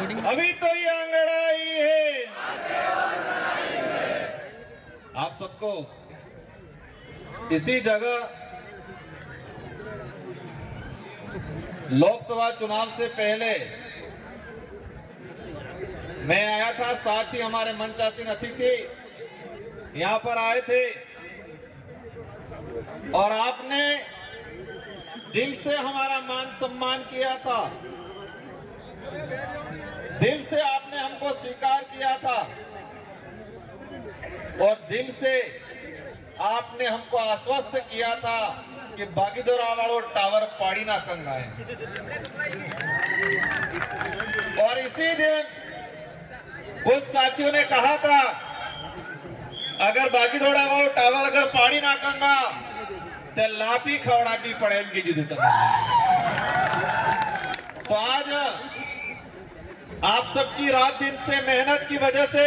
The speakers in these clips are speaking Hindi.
अभी तो ये अंगड़ाई है। आप सबको इसी जगह लोकसभा चुनाव से पहले मैं आया था, साथ ही हमारे मंचासीन अतिथि यहां पर आए थे और आपने दिल से हमारा मान सम्मान किया था, दिल से आपने हमको स्वीकार किया था और दिल से आपने हमको आश्वस्त किया था कि बागीदोरा वालों टावर पाड़ी ना कंगाए। और इसी दिन कुछ साथियों ने कहा था अगर बागीदोरा वालों टावर अगर पाड़ी ना कंगा तो लापी खवड़ा भी पड़े उनकी जुद। तो आज आप सबकी रात दिन से मेहनत की वजह से,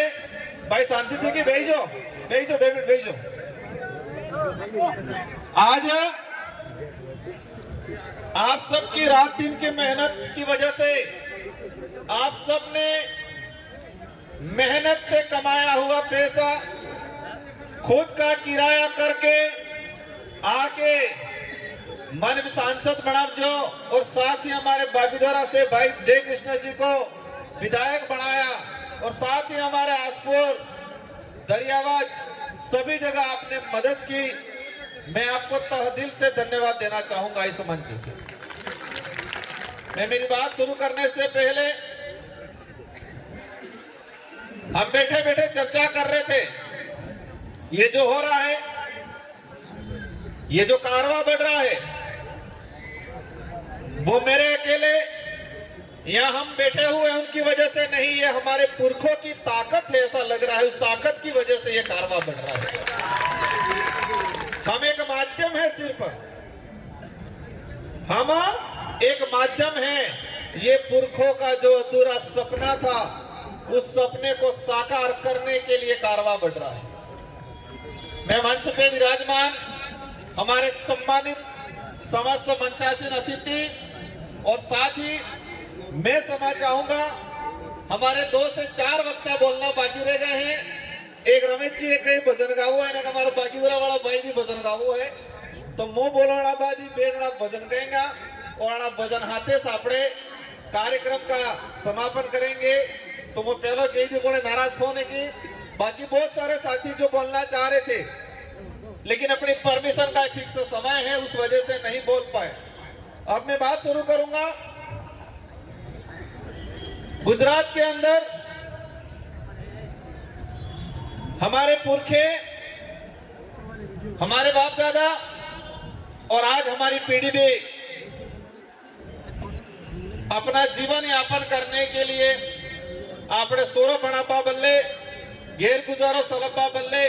भाई शांति थी कि भेजो भेजो भेजो, आज आप सबकी रात दिन की मेहनत की वजह से, आप सब ने मेहनत से कमाया हुआ पैसा खुद का किराया करके आके मन सांसद बना जो, और साथ ही हमारे बागीदोरा से भाई जय कृष्ण जी को विधायक बनाया, और साथ ही हमारे आसपुर दरियावाद सभी जगह आपने मदद की। मैं आपको तहे दिल से धन्यवाद देना चाहूंगा इस मंच से। मैं मेरी बात शुरू करने से पहले हम बैठे बैठे चर्चा कर रहे थे, ये जो हो रहा है, ये जो कारवां बढ़ रहा है, वो मेरे अकेले यहाँ हम बैठे हुए उनकी वजह से नहीं, ये हमारे पुरखों की ताकत है, ऐसा लग रहा है। उस ताकत की वजह से ये कारवां बढ़ रहा है। हम एक माध्यम है, सिर्फ हम एक माध्यम है। ये पुरखों का जो अधूरा सपना था, उस सपने को साकार करने के लिए कारवां बढ़ रहा है। मैं मंच पे विराजमान हमारे सम्मानित समस्त मंचासीन अतिथि और साथ ही मैं समझ चाहूंगा, हमारे 2 से 4 वक्ता बोलना बाकी रह गए हैं। एक रमेश जी एक कहीं भजन गावो है ना, हमारा बागीदोरा वाला भाई भी भजन गावो है, तो मुंह बोलना बादी बेगड़ा भजन कहेंगे और भजन हाथे सापड़े कार्यक्रम का समापन करेंगे। तो मैं पहले कही थी कोने नाराज होने की, बाकी बहुत सारे साथी जो बोलना चाह रहे थे लेकिन अपनी परमिशन का फिक्स समय है, उस वजह से नहीं बोल पाए। अब मैं बात शुरू करूंगा। गुजरात के अंदर हमारे पुरखे, हमारे बाप दादा और आज हमारी पीढ़ी भी अपना जीवन यापन करने के लिए आपने सोरो बनापा बल्ले, घेर गुजारो सलपा बल्ले,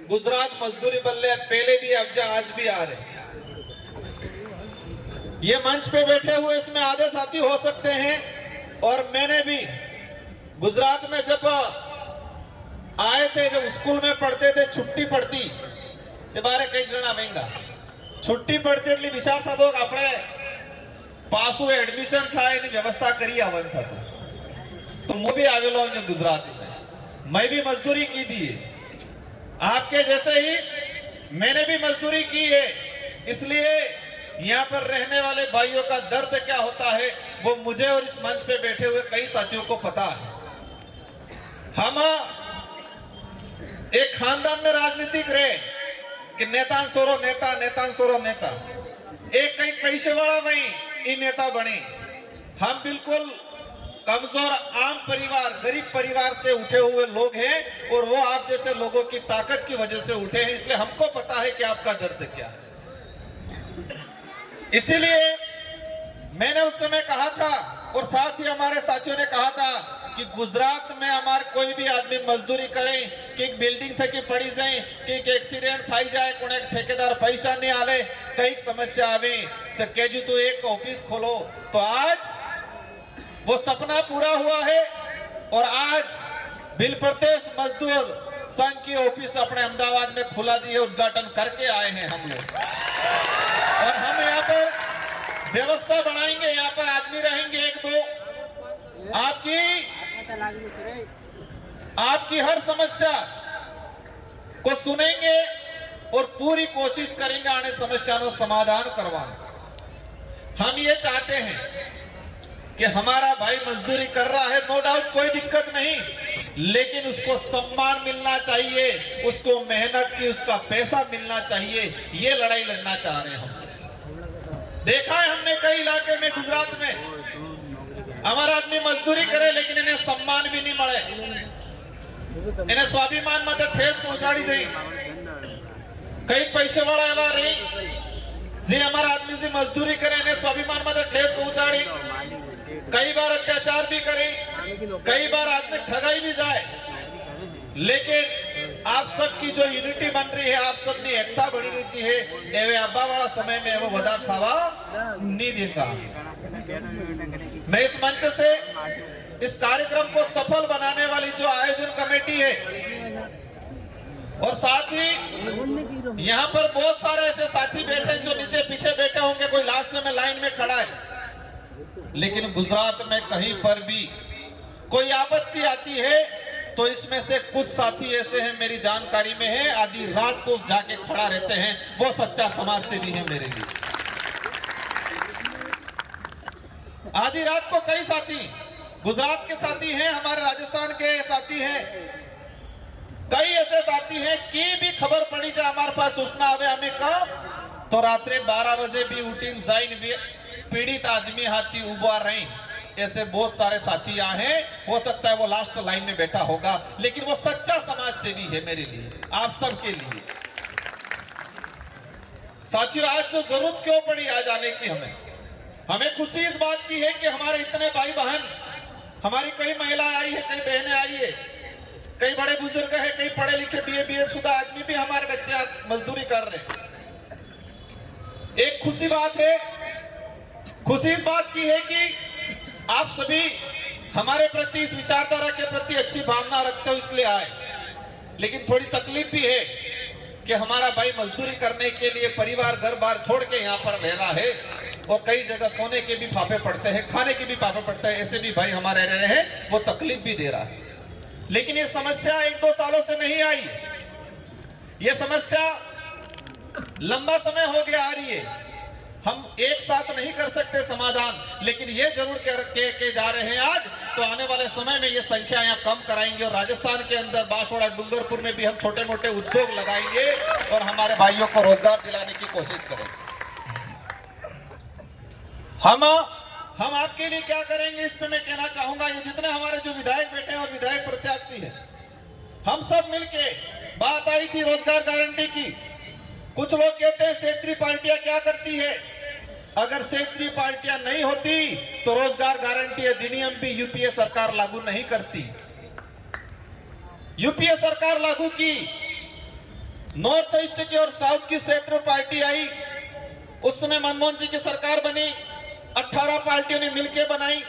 गुजरात मजदूरी बल्ले पहले भी अब आज भी आ रहे। ये मंच पे बैठे हुए इसमें आधे साथी हो सकते हैं, और मैंने भी गुजरात में जब आए थे, जब स्कूल में पढ़ते थे, छुट्टी पड़ती बारे कई जना आवेंगा, छुट्टी पड़ती એટલે વિચાર થતો કે આપણે પાછું એડમિશન થાય એની વ્યવસ્થા કરી આવવાનું થતું। तो मैं भी आवेलो हूं गुजरात में, मैं भी मजदूरी की दी है, आपके जैसे ही मैंने भी मजदूरी की है। इसलिए यहाँ पर रहने वाले भाइयों का दर्द क्या होता है वो मुझे और इस मंच पे बैठे हुए कई साथियों को पता है। हम एक खानदान में राजनीतिक रहे कि नेता सोरो नेता, नेता सोरो नेता, एक कहीं पैसे वाला नहीं ये नेता बने। हम बिल्कुल कमजोर आम परिवार, गरीब परिवार से उठे हुए लोग हैं, और वो आप जैसे लोगों की ताकत की वजह से उठे हैं। इसलिए हमको पता है कि आपका दर्द क्या है। इसीलिए मैंने उस समय कहा था, और साथ ही हमारे साथियों ने कहा था कि गुजरात में हमारे कोई भी आदमी मजदूरी करे कि बिल्डिंग थकी पड़ी जाए, कि एक्सीडेंट थी जाए, कोने ठेकेदार पैसा नहीं आले, कई समस्या आवे तो केजू तो एक ऑफिस खोलो। तो आज वो सपना पूरा हुआ है, और आज बिल प्रदेश मजदूर संघ की ऑफिस अपने अहमदाबाद में खुला दी है, उद्घाटन करके आए हैं हम लोग। और हम यहाँ पर व्यवस्था बनाएंगे, यहाँ पर आदमी रहेंगे 1-2, आपकी हर समस्या को सुनेंगे और पूरी कोशिश करेंगे आने समस्या नो समाधान करवाने। हम ये चाहते हैं कि हमारा भाई मजदूरी कर रहा है, नो डाउट, कोई दिक्कत नहीं, लेकिन उसको सम्मान मिलना चाहिए, उसको मेहनत की उसका पैसा मिलना चाहिए। ये लड़ाई लड़ना चाह रहे हैं हम। देखा है हमने कई इलाके में गुजरात में, हमारा आदमी मजदूरी करे लेकिन इन्हें सम्मान भी नहीं मिले, इन्हें स्वाभिमान में तो ठेस पहुंचाड़ी गई। कई पैसे वाला एवा रही जी हमारा आदमी से मजदूरी करे, इन्हें स्वाभिमान में तो ठेस पहुंचाड़ी, कई बार अत्याचार भी करे, कई बार आदमी ठगाई भी जाए। लेकिन आप सबकी जो यूनिटी बन रही है, आप सबने एकता बनी रही है, एवे अब्बा वाला समय में वो वदा थावा नहीं देगा। मैं इस मंच से इस कार्यक्रम को सफल बनाने वाली जो आयोजन कमेटी है और साथ ही यहाँ पर बहुत सारे ऐसे साथी बैठे हैं जो नीचे पीछे बैठे होंगे, कोई लास्ट में लाइन में खड़ा है, लेकिन गुजरात में कहीं पर भी कोई आपत्ति आती है तो इसमें से कुछ साथी ऐसे हैं, मेरी जानकारी में है, आधी रात को जाके खड़ा रहते हैं, वो सच्चा समाज सेवी है मेरे लिए। आधी रात को कई साथी गुजरात के साथी हैं, हमारे राजस्थान के साथी हैं, कई ऐसे साथी हैं कि भी खबर पड़ी जाए हमारे पास सूचना आवे हमें कब तो रात्रि 12 बजे भी उठीन जाइन पीड़ित आदमी हाथी उबा रही। ऐसे बहुत सारे साथी यहाँ हैं, हो सकता है वो लास्ट लाइन में बैठा होगा, लेकिन वो सच्चा समाज सेवी है मेरे लिए, आप सबके लिए। साथियों, आज जो जरूरत क्यों पड़ी आज आने की, हमें खुशी इस बात की है कि हमारे इतने भाई बहन, हमारी कई महिलाएं आई है, कई बहनें आई है, कई बड़े बुजुर्ग है, कई पढ़े लिखे बीए शुदा आदमी भी हमारे बच्चे मजदूरी कर रहे हैं। एक खुशी बात है, खुशी इस बात की है कि आप सभी हमारे प्रति, इस विचारधारा के प्रति अच्छी भावना रखते हो इसलिए आए, लेकिन थोड़ी तकलीफ भी है कि हमारा भाई मजदूरी करने के लिए परिवार घर बार छोड़ के यहाँ पर रह रहा है और कई जगह सोने के भी फाफे पड़ते हैं, खाने के भी फाफे पड़ते हैं, ऐसे भी भाई हमारे रह रहे हैं, वो तकलीफ भी दे रहा है। लेकिन ये समस्या 1-2 सालों से नहीं आई, ये समस्या लंबा समय हो गया आ रही है। हम एक साथ नहीं कर सकते समाधान, लेकिन ये जरूर के जा रहे हैं आज, तो आने वाले समय में ये संख्या यहाँ कम कराएंगे और राजस्थान के अंदर बांसवाड़ा डूंगरपुर में भी हम छोटे मोटे उद्योग लगाएंगे और हमारे भाइयों को रोजगार दिलाने की कोशिश करेंगे। हम आपके लिए क्या करेंगे इस पे मैं कहना चाहूंगा, ये जितने हमारे जो विधायक बैठे हैं और विधायक प्रत्याशी हैं, हम सब मिलके, बात आई थी रोजगार गारंटी की, कुछ लोग कहते हैं क्षेत्रीय पार्टियां क्या करती है, अगर क्षेत्रीय पार्टियां नहीं होती तो रोजगार गारंटी अधिनियम भी यूपीए सरकार लागू नहीं करती। यूपीए सरकार लागू की, नॉर्थ ईस्ट की और साउथ की क्षेत्रीय पार्टी आई, उस समय मनमोहन जी की सरकार बनी, 18 पार्टियों ने मिलकर बनाई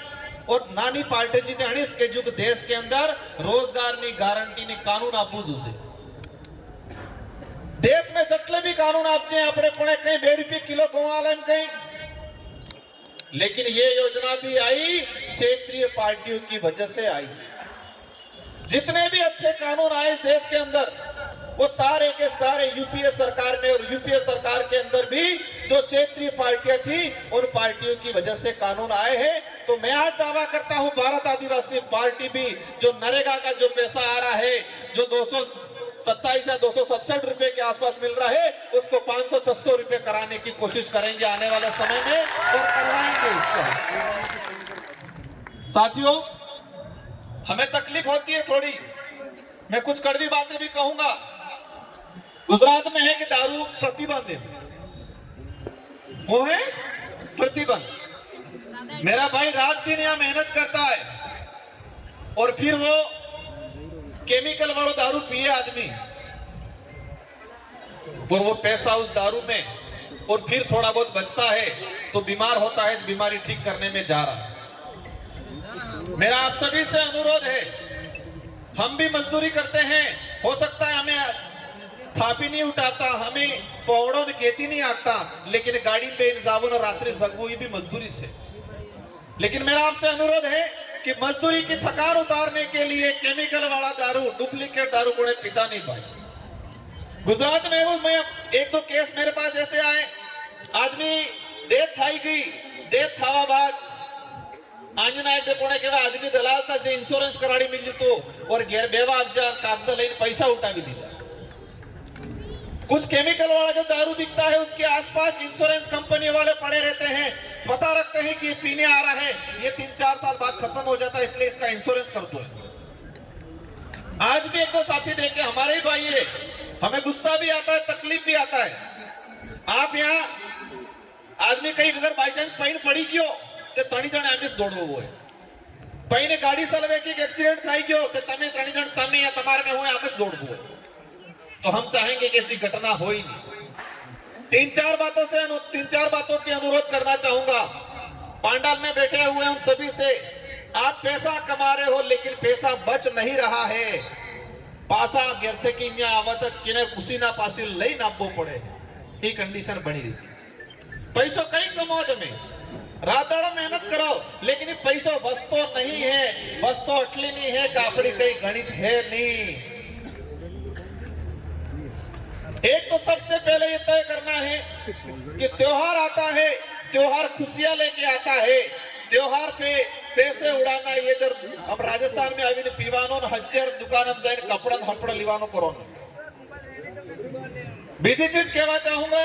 और नानी पार्टी जी ने के जुग देश के अंदर रोजगार नी गारंटी नी कानून आपू जूझे देश में जटले भी कानून आपसे अपने पुणे कहीं 2 रुपये किलो गवालम कहीं, लेकिन ये योजना भी आई क्षेत्रीय पार्टियों की वजह से आई। जितने भी अच्छे कानून आए इस देश के अंदर वो सारे के सारे यूपीए सरकार में, और यूपीए सरकार के अंदर भी जो क्षेत्रीय पार्टियां थी उन पार्टियों की वजह से कानून आए हैं। तो मैं आज दावा करता हूं भारत आदिवासी पार्टी भी जो नरेगा का जो पैसा आ रहा है, जो 227 या 267 रुपए के आसपास मिल रहा है, उसको 500-600 रुपए कराने की कोशिश करेंगे आने वाले समय में और करवाएंगे इसको। साथियों, हमें तकलीफ होती है थोड़ी, मैं कुछ कड़वी बातें भी कहूंगा। गुजरात में है कि दारू प्रतिबंध है, वो है प्रतिबंध। मेरा भाई रात दिन यहाँ मेहनत करता है और फिर वो केमिकल वाला दारू पिए आदमी और वो पैसा उस दारू में और फिर थोड़ा बहुत बचता है तो बीमार होता है, बीमारी ठीक करने में जा रहा है। मेरा आप सभी से अनुरोध है, हम भी मजदूरी करते हैं, हो सकता है हमें थापी नहीं उठाता, हमें पौड़ों ने खेती नहीं आता, लेकिन गाड़ी पे इंजावन और रात्रि जगवो ये भी मजदूरी से। लेकिन मेरा आपसे अनुरोध है कि मजदूरी की थकान उतारने के लिए केमिकल वाला दारू, डुप्लीकेट दारू को पीता नहीं पाए। गुजरात में मैं एक दो केस मेरे पास ऐसे आए, आदमी डेथ थाई गई, डेथ थावा बाद आंजना एक कोने के आदमी दलाल था जे इंश्योरेंस कराड़ी मिली तो और घेर बेवा अफजा कागज लेने पैसा उठा भी दीदा। कुछ केमिकल वाला जो दारू बिकता है उसके आसपास इंश्योरेंस कंपनी वाले पड़े रहते हैं, पता रखते हैं कि ये पीने आ रहा है, ये 3-4 साल बाद खत्म हो जाता है, इसलिए इसका इंश्योरेंस कर दो। आज भी एक दो साथी देखे हमारे ही भाई है, हमें गुस्सा भी आता है, तकलीफ भी आता है। आप यहाँ आदमी कहीं अगर बाई चांस पैन पड़ी क्यों तो तणी जण एमिस दौड़वो હોય, पैने गाड़ी चलावे कि एक्सीडेंट थाई गयो तो तमे तणी जण तमे या तमारे में होय एमिस दौड़वो હોય। तो हम चाहेंगे कि ऐसी घटना हो ही नहीं। 3-4 बातों की अनुरोध करना चाहूंगा। पांडाल में बैठे हुए उन सभी से, आप पैसा कमा रहे हो लेकिन पैसा बच नहीं रहा है। पासा घेरथे की आवत किने उसीना पासी लई नापवो पड़े, ये कंडीशन बनी रही। पैसो कई कमाओ તમે, रात दाड़ा मेहनत करो, लेकिन पैसो वस्तो नहीं है, वस्तो अटली नहीं है कि आपड़ी कई गणित है नहीं। एक तो सबसे पहले ये तय करना है कि त्योहार आता है, त्योहार खुशियां लेके आता है, त्योहार पे पैसे उड़ाना ये इधर हम राजस्थान में आवी पीवानो हजार दुकान हम जाए कपड़ा हपड़ा लीवानो करो। बीजी चीज कहना चाहूंगा,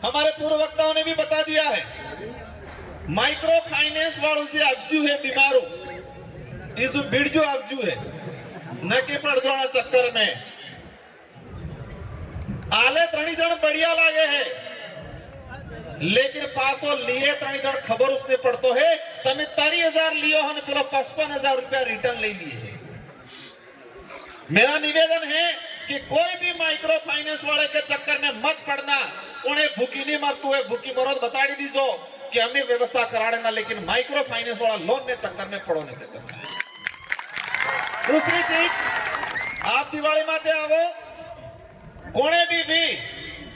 हमारे पूर्व वक्ताओं ने भी बता दिया है, माइक्रो फाइनेंस वालों से अब्जू है बीमारू, इस बिड़जो अब्जू है न कि पड़ जाना चक्कर में आले त्रणी जण बढ़िया लागे है, लेकिन पासो लिए त्रणी जण खबर उसने पड़तो है तमे 30,000 लियो हन पेलो 55,000 रुपया रिटर्न ले लिए। मेरा निवेदन है कि कोई भी माइक्रो फाइनेंस वाले के चक्कर में मत पड़ना। उन्हें भूखी नहीं मरतू है, भूखी मरोद बताड़ी दीजो कि हमने व्यवस्था करा देंगे, लेकिन माइक्रो फाइनेंस वाला लोन ने चक्कर में पड़ो नहीं देते। दूसरी चीज, आप दिवाली माते आवो, कोने भी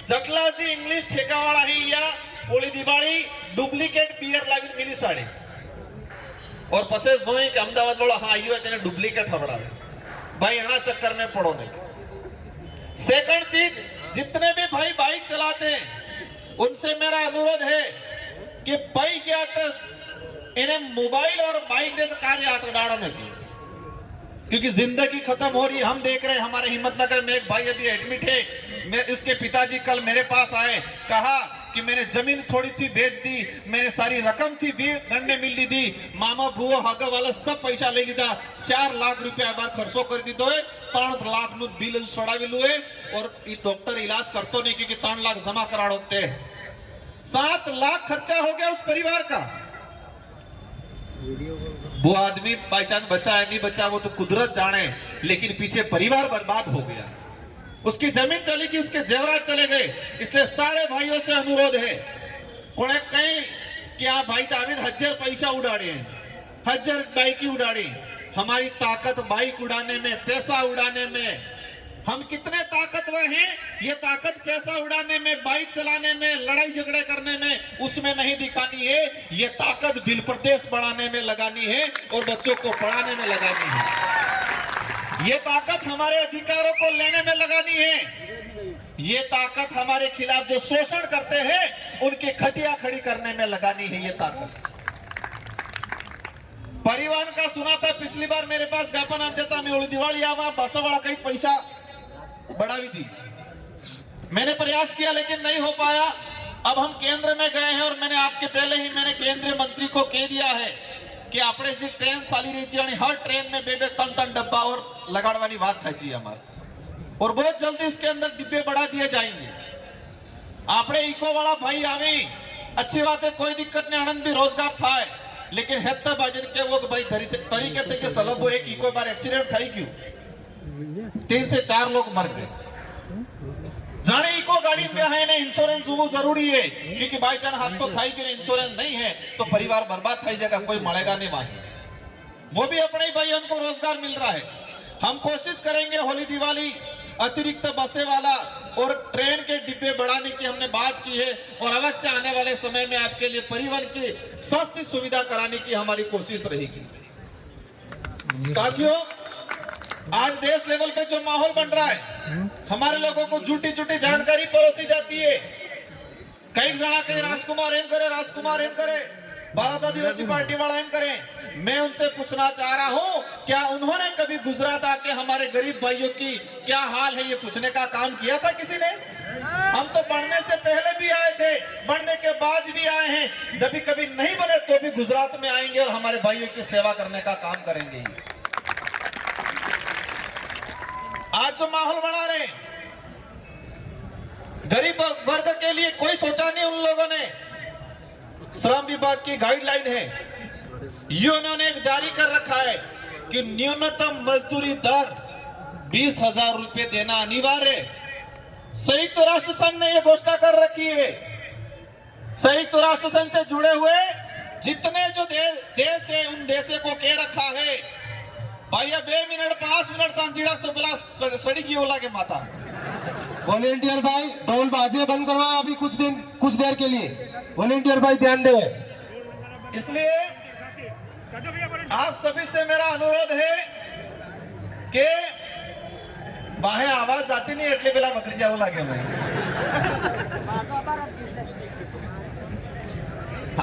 जटलाजी इंग्लिश ठेका वाला ही या ओली दिवाली डुप्लीकेट बियर लावी मिली साड़ी और पसे जोई कि अहमदाबाद वाला हाँ आयु है तेने डुप्लीकेट हवड़ावे, भाई एना चक्कर में पड़ो नहीं। सेकंड चीज, जितने भी भाई बाइक चलाते हैं उनसे मेरा अनुरोध है कि बाइक यात्रा इन्हें मोबाइल और बाइक ने कार्य यात्रा डाड़ो नहीं, क्योंकि जिंदगी खत्म हो रही है। हम देख रहे हैं हमारे हिम्मतनगर में एक भाई अभी एडमिट है, मैं उसके पिताजी कल मेरे पास आए, कहा कि मैंने जमीन थोड़ी थी बेच दी, मैंने सारी रकम थी भी गन्ने मिल ली दी, मामा बुआ हागा वाला सब पैसा ले लीधा, 4 लाख रुपया बार खर्चो कर दी दो, 3 लाख नु बिल सोड़ावेलू है और डॉक्टर इलाज करतो नहीं क्योंकि 3 लाख जमा कराड़ोते, 7 लाख खर्चा हो गया उस परिवार का। वो आदमी बाई चांस बचा है नहीं बचा वो तो कुदरत जाने, लेकिन पीछे परिवार बर्बाद हो गया, उसकी जमीन चली गई, उसके जेवरात चले गए। इसलिए सारे भाइयों से अनुरोध है, कोने कहीं कि आप भाई दाविद 1000 पैसा उड़ाड़े हैं, 1000 बाइक ही उड़ाड़ी, हमारी ताकत बाइक उड़ाने में, पैसा उड़ाने में, हम कितने ताकतवर हैं, ये ताकत पैसा उड़ाने में, बाइक चलाने में, लड़ाई झगड़े करने में, उसमें नहीं दिखानी है। ये ताकत बिल प्रदेश बढ़ाने में लगानी है और बच्चों को पढ़ाने में लगानी है। ये ताकत हमारे अधिकारों को लेने में लगानी है। ये ताकत हमारे खिलाफ जो शोषण करते हैं उनकी खटिया खड़ी करने में लगानी है। ये ताकत परिवहन का सुना था पिछली बार मेरे पास ज्ञापन आप जाता मैं दिवाली आवा बस वाला कई पैसा बढ़ावी दी, मैंने प्रयास किया लेकिन नहीं हो पाया। अब हम केंद्र में गए हैं और मैंने आपके पहले ही मैंने केंद्रीय मंत्री को कह दिया है कि आपने जी ट्रेन चाली रही थी, हर ट्रेन में 2-3 डब्बा और लगाड़वानी बात है जी हमारे, और बहुत जल्दी उसके अंदर डिब्बे बढ़ा दिए जाएंगे। आपने इको वाला भाई आवे, अच्छी बात है, कोई दिक्कत नहीं, आनंद भी रोजगार था है, लेकिन हेत्ता बाजन के वो भाई तरीके थे कि सलब वो एक इको बार एक्सीडेंट थाई क्यों 3 से 4 लोग मर गए। जाने इको गाड़ी में है ना इंश्योरेंस वो जरूरी है, क्योंकि बाई चांस हादसों थाई के इंश्योरेंस नहीं है तो परिवार बर्बाद थाई जाएगा, कोई मरेगा नहीं मांगे। वो भी अपने ही भाई उनको रोजगार मिल रहा है। हम कोशिश करेंगे होली दिवाली अतिरिक्त बसे वाला और ट्रेन के डिब्बे बढ़ाने की हमने बात की है, और अवश्य आने वाले समय में आपके लिए परिवहन की सस्ती सुविधा कराने की हमारी कोशिश रहेगी। साथियों, आज देश लेवल पे जो माहौल बन रहा है, हमारे लोगों को झूठी झूठी जानकारी परोसी जाती है। कई जना कहीं राजकुमार एम करे, भारत आदिवासी पार्टी वाला एम करे। मैं उनसे पूछना चाह रहा हूं, क्या उन्होंने कभी गुजरात आके हमारे गरीब भाइयों की क्या हाल है ये पूछने का काम किया था किसी ने? हम तो बढ़ने से पहले भी आए थे, बढ़ने के बाद भी आए हैं, जब कभी नहीं बने तो भी गुजरात में आएंगे और हमारे भाइयों की सेवा करने का काम करेंगे। आज जो माहौल बना रहे गरीब वर्ग के लिए कोई सोचा नहीं उन लोगों ने। श्रम विभाग की गाइडलाइन है, ये उन्होंने एक जारी कर रखा है कि न्यूनतम मजदूरी दर 20,000 रुपए देना अनिवार्य। संयुक्त राष्ट्र संघ ने यह घोषणा कर रखी है। संयुक्त राष्ट्र संघ से जुड़े हुए जितने जो देश है उन देशों को कह रखा है, भैया 2 मिनट 5 मिनट शांति रख से बोला सड़ी की ओला के माता। वॉलेंटियर भाई ढोलबाजी बंद करवाओ अभी कुछ देर के लिए। वॉलेंटियर भाई ध्यान दे। इसलिए आप सभी से मेरा अनुरोध है कि बाहे आवाज आती नहीं एटले पेला बकरी जाओ लागे मैं।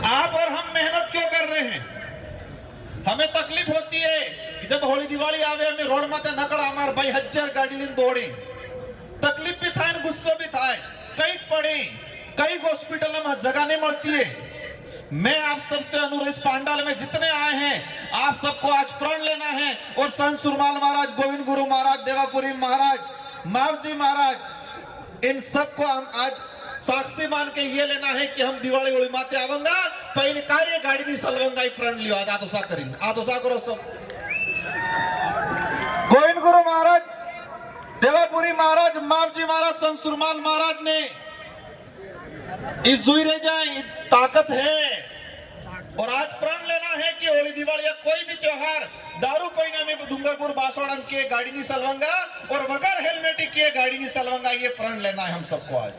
आप और हम मेहनत क्यों कर रहे हैं? हमें तकलीफ होती है कि जब होली दिवाली आवे हमें रोड माते नकड़ा हमार भाई 1000 गाड़ी लेन दौड़े। तकलीफ भी था, गुस्सो भी था, कई पड़े, कई हॉस्पिटल में जगह नहीं मिलती है। मैं आप सबसे अनुरोध, इस पांडाल में जितने आए हैं आप सबको आज प्रण लेना है और संत सुरमाल महाराज, गोविंद गुरु महाराज, देवापुरी महाराज, मावजी महाराज, इन सबको हम आज साक्षी मान के ये लेना है कि हम दिवाली होली माते आवेंगा पहले कार्य गाड़ी नहीं सलवंगा प्रण लियो। आज आदोसा करेंगे, आदोसा करो सब। गोविंद गुरु महाराज, देवापुरी महाराज, मावजी महाराज, संत सुरमाल महाराज ने इस जुई रह जाए ताकत है। और आज प्रण लेना है कि होली दिवाली या कोई भी त्योहार दारू पीना में डूंगरपुर बासवाड़न के गाड़ी नहीं सलवंगा और बगैर हेलमेट के गाड़ी नहीं सलवंगा, ये प्रण लेना है हम सबको आज।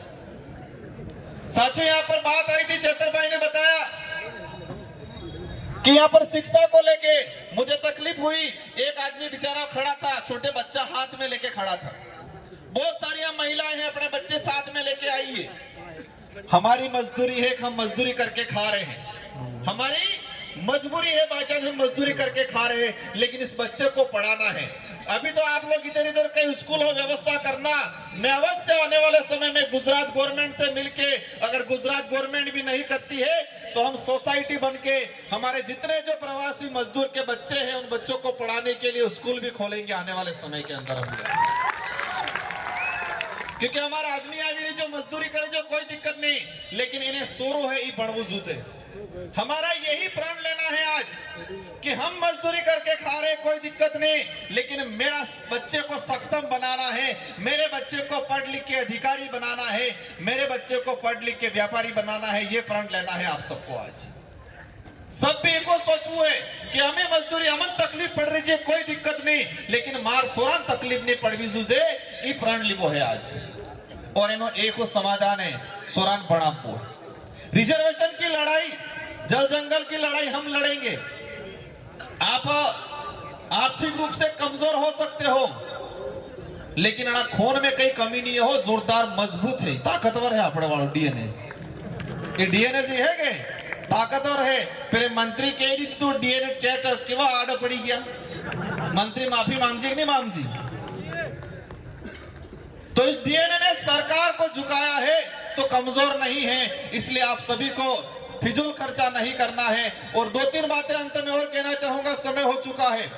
साथियों, यहाँ पर बात आई थी, चेतर भाई ने बताया कि यहाँ पर शिक्षा को लेके मुझे तकलीफ हुई। एक आदमी बेचारा खड़ा था, छोटे बच्चा हाथ में लेके खड़ा था। बहुत सारी महिलाएं हैं अपने बच्चे साथ में लेके आई है। हमारी मजदूरी है कि हम मजदूरी करके खा रहे हैं, हमारी मजबूरी है बाचान हम मजदूरी करके खा रहे हैं, लेकिन इस बच्चे को पढ़ाना है। अभी तो आप लोग इधर इधर कहीं स्कूल हो व्यवस्था करना। मैं अवश्य आने वाले समय में गुजरात गवर्नमेंट से मिलके, अगर गुजरात गवर्नमेंट भी नहीं करती है तो हम सोसाइटी बन के हमारे जितने जो प्रवासी मजदूर के बच्चे हैं उन बच्चों को पढ़ाने के लिए स्कूल भी खोलेंगे आने वाले समय के अंदर हम। क्योंकि हमारा आदमी आदमी जो मजदूरी करे जो कोई दिक्कत नहीं, लेकिन इन्हें सोरो है ये बड़वू जूते। हमारा यही प्रण लेना है आज कि हम मजदूरी करके खा रहे कोई दिक्कत नहीं, लेकिन मेरा बच्चे को सक्षम बनाना है, मेरे बच्चे को पढ़ लिख के अधिकारी बनाना है, मेरे बच्चे को पढ़ लिख के व्यापारी बनाना है। ये प्रण लेना है आप सबको आज। सब भी को सोचू है कि हमें मजदूरी अमन तकलीफ पड़ रही है कोई दिक्कत नहीं, लेकिन मार सोरान तकलीफ नहीं पड़वी जुजे ये प्रण लिवो है आज। और इन्हों एक समाधान है सोरान बड़ापुर रिजर्वेशन की लड़ाई, जल जंगल की लड़ाई हम लड़ेंगे। आप आर्थिक रूप से कमजोर हो सकते हो, लेकिन अड़ा खून में कहीं कमी नहीं हो, जोरदार मजबूत है, ताकतवर है अपने वालों डीएनए। ये डीएनए जी है के ताकतवर है। फिर मंत्री कह दी तो डीएनए चेक केवा आड़ पड़ी गया, मंत्री माफी मांग जी नहीं मांग जी। तो इस डीएनए ने सरकार को झुकाया है तो कमजोर नहीं है। इसलिए आप सभी को फिजूल खर्चा नहीं करना है। और 2-3 बातें अंत में और कहना चाहूंगा, समय हो चुका है।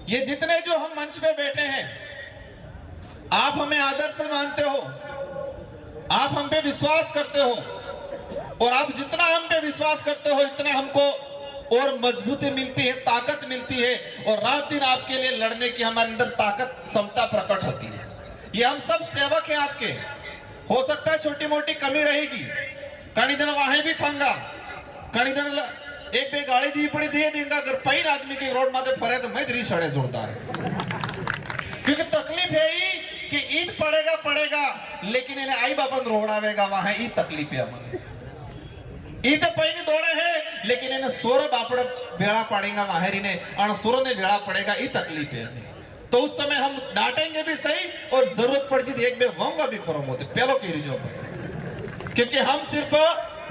ये जितने जो हम मंच पे बैठे हैं, आप हमें आदर्श मानते हो, आप हम पे विश्वास करते हो, और आप जितना हम पे विश्वास करते हो इतना हमको और मजबूती मिलती है, ताकत मिलती है, और रात दिन आपके लिए लड़ने की हमारे अंदर ताकत क्षमता प्रकट होती है। ये हम सब सेवक हैं आपके। हो सकता है छोटी मोटी कमी रहेगी, कहीं दिन वहां भी थांगा, कहीं दिन एक बे गाड़ी दी पड़ी दे देंगे। अगर पैन आदमी के रोड माथे फरे तो मैं दरी सड़े जोरदार, क्योंकि तकलीफ है ही कि ईद पड़ेगा, लेकिन इन्हें आई बापन रोड आवेगा वहां ही तकलीफ है हमारे। ईते पहिने दौड़े है लेकिन इन्हें सोर बापड़ भेड़ा पड़ेगा माहेरी ने और सोर ने भेड़ा पड़ेगा ये तकलीफ है। तो उस समय हम डांटेंगे भी सही और जरूरत पड़ती थी एक में वंगा भी खरम होते पहलो की रिजो पर, क्योंकि हम सिर्फ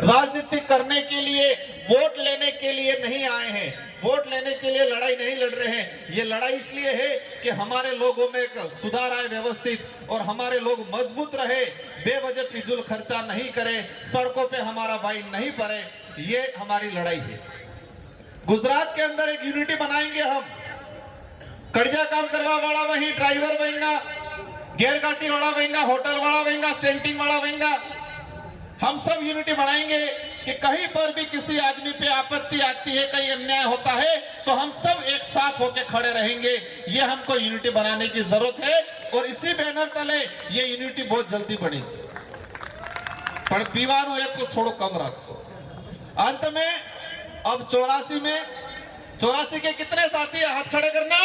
राजनीति करने के लिए वोट लेने के लिए नहीं आए हैं, वोट लेने के लिए लड़ाई नहीं लड़ रहे हैं। ये लड़ाई इसलिए है कि हमारे लोगों में एक सुधार आए व्यवस्थित और हमारे लोग मजबूत रहे, बेवजह फिजूल खर्चा नहीं करे, सड़कों पे हमारा भाई नहीं पड़े। ये हमारी लड़ाई है। गुजरात के अंदर एक यूनिटी बनाएंगे हम, कड़िया काम करवा वाला वही ड्राइवर बनेगा, गेरकाटी वाला बनेगा, होटल वाला बनेगा, सेंटिंग वाला बनेगा। हम सब यूनिटी बनाएंगे कि कहीं पर भी किसी आदमी पे आपत्ति आती है, कहीं अन्याय होता है तो हम सब एक साथ होकर खड़े रहेंगे। ये हमको यूनिटी बनाने की जरूरत है और इसी बैनर तले ये यूनिटी बहुत जल्दी बनेगी। पर पीवानो एक कुछ थोड़ा कम रखो। अंत में अब 84 के कितने साथी है? हाथ खड़े करना।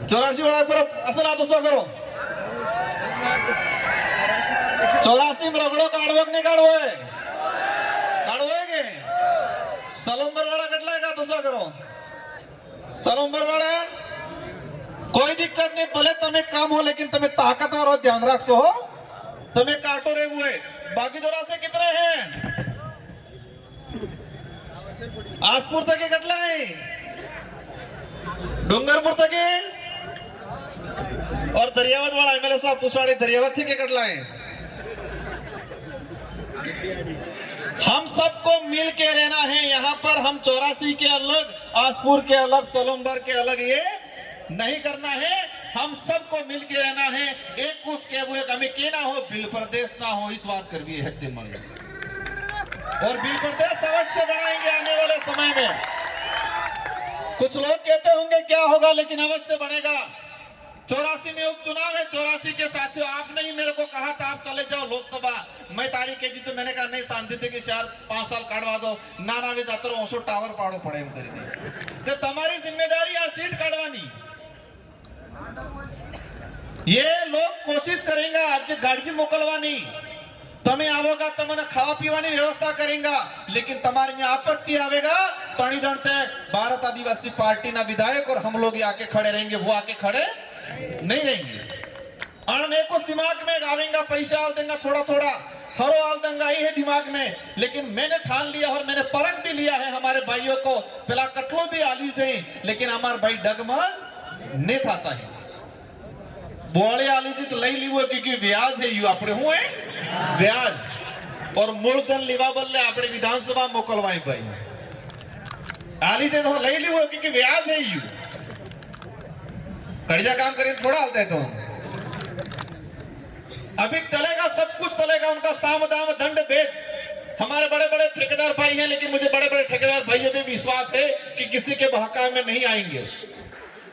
84 वाला पर असल हाथ उसा करो। 84 में रगड़ो काढ़वो नहीं काढ़वो है? काढ़वो है के? सलोंबर वाला कटला है का तुसा करो? सलोंबर वाला कोई दिक्कत नहीं, भले तुम्हें काम हो लेकिन तुम्हें ताकतवर हो, ध्यान रखो हो, तुम्हें काटो रे हुए। बाकी दोरा से कितने हैं? आसपुर तक के कटला है, डूंगरपुर तक के और दरियावत वाला एमएलए साहब पुसाड़ी दरियावत थी के कटला है। हम सबको मिल के रहना है यहाँ पर। हम 84 के अलग, आसपुर के अलग, सलोंबर के अलग ये नहीं करना है। हम सबको मिल के रहना है। एक कुछ के वो हमें के ना हो, बिल प्रदेश ना हो, इस बात कर भी है मन और बिल प्रदेश अवश्य बनाएंगे आने वाले समय में। कुछ लोग कहते होंगे क्या होगा, लेकिन अवश्य बनेगा। 84 में उपचुनाव है। 84 के साथियों, आपने ही मेरे को कहा था आप चले जाओ लोकसभा, मैं तारीख की तो मैंने कहा नहीं, शांति थे कि 4-5 साल काटवा दो ना ना भी जाते रहो, टावर पाड़ो पड़े एम करीने। तो तुम्हारी जिम्मेदारी आ सीट काटवानी। ये लोग कोशिश करेंगे आपकी गाड़ी मोकलवानी, तमें आवोगा तमने खावा पीवानी व्यवस्था करेंगे, लेकिन तुम्हारे यहाँ आपत्ति आवेगा तणी दंडते भारत आदिवासी पार्टी ना विधायक और हम लोग आके खड़े रहेंगे, वो आके खड़े नहीं रहेंगे। और मैं कुछ दिमाग में आवेगा, पैसा आल देंगे थोड़ा थोड़ा, हरो आल देंगे ही है दिमाग में, लेकिन मैंने ठान लिया और मैंने परख भी लिया है हमारे भाइयों को, पहला कटलो भी आली से, लेकिन हमारे भाई डगमग नहीं था है। बोले आली जी तो लई ली हुए क्योंकि ब्याज है यू अपने हुए ब्याज और मूलधन लिवा बदले अपने विधानसभा मोकलवाई भाई आली जी तो लई ली हुए क्योंकि ब्याज है यू कड़िया काम करें थोड़ा हालते है। तो अभी चलेगा, सब कुछ चलेगा, उनका साम दाम दंड भेद। हमारे बड़े बड़े ठेकेदार भाई हैं, लेकिन मुझे बड़े बड़े ठेकेदार भाइयों पे विश्वास है कि किसी के बहकावे में नहीं आएंगे।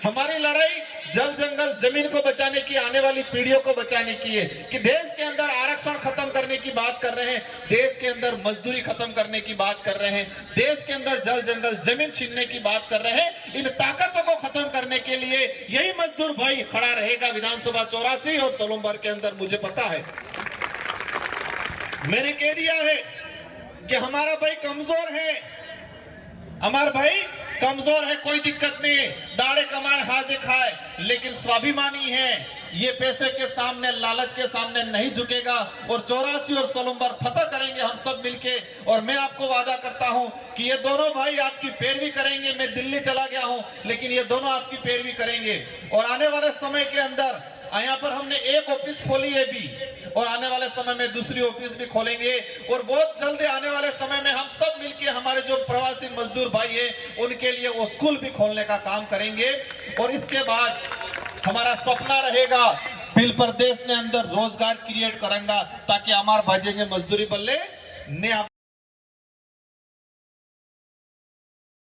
हमारी लड़ाई जल जंगल जमीन को बचाने की, आने वाली पीढ़ियों को बचाने की है कि देश के अंदर आरक्षण खत्म करने की बात कर रहे हैं, देश के अंदर मजदूरी खत्म करने की बात कर रहे हैं, देश के अंदर जल जंगल जमीन छीनने की बात कर रहे हैं। इन ताकतों को खत्म करने के लिए यही मजदूर भाई खड़ा रहेगा विधानसभा 84 और सलोंबर के अंदर। मुझे पता है, मैंने कह दिया है कि हमारा भाई कमजोर है, हमारा भाई कमजोर है, कोई दिक्कत नहीं है, दाड़े कमाए हाजे खाए, लेकिन स्वाभिमानी है, ये पैसे के सामने, लालच के सामने नहीं झुकेगा और 84 और सलोंबर फतह करेंगे हम सब मिलके। और मैं आपको वादा करता हूं कि ये दोनों भाई आपकी पैरवी करेंगे। मैं दिल्ली चला गया हूं, लेकिन ये दोनों आपकी पैरवी करेंगे और आने वाले समय के अंदर यहाँ पर हमने एक ऑफिस खोली है भी और आने वाले समय में दूसरी ऑफिस भी खोलेंगे और बहुत जल्दी आने वाले समय में हम सब मिलके हमारे जो प्रवासी मजदूर भाई हैं उनके लिए वो स्कूल भी खोलने का काम करेंगे। और इसके बाद हमारा सपना रहेगा बिल प्रदेश ने अंदर रोजगार क्रिएट करेंगे ताकि हमारे भाई मजदूरी बल्ले ने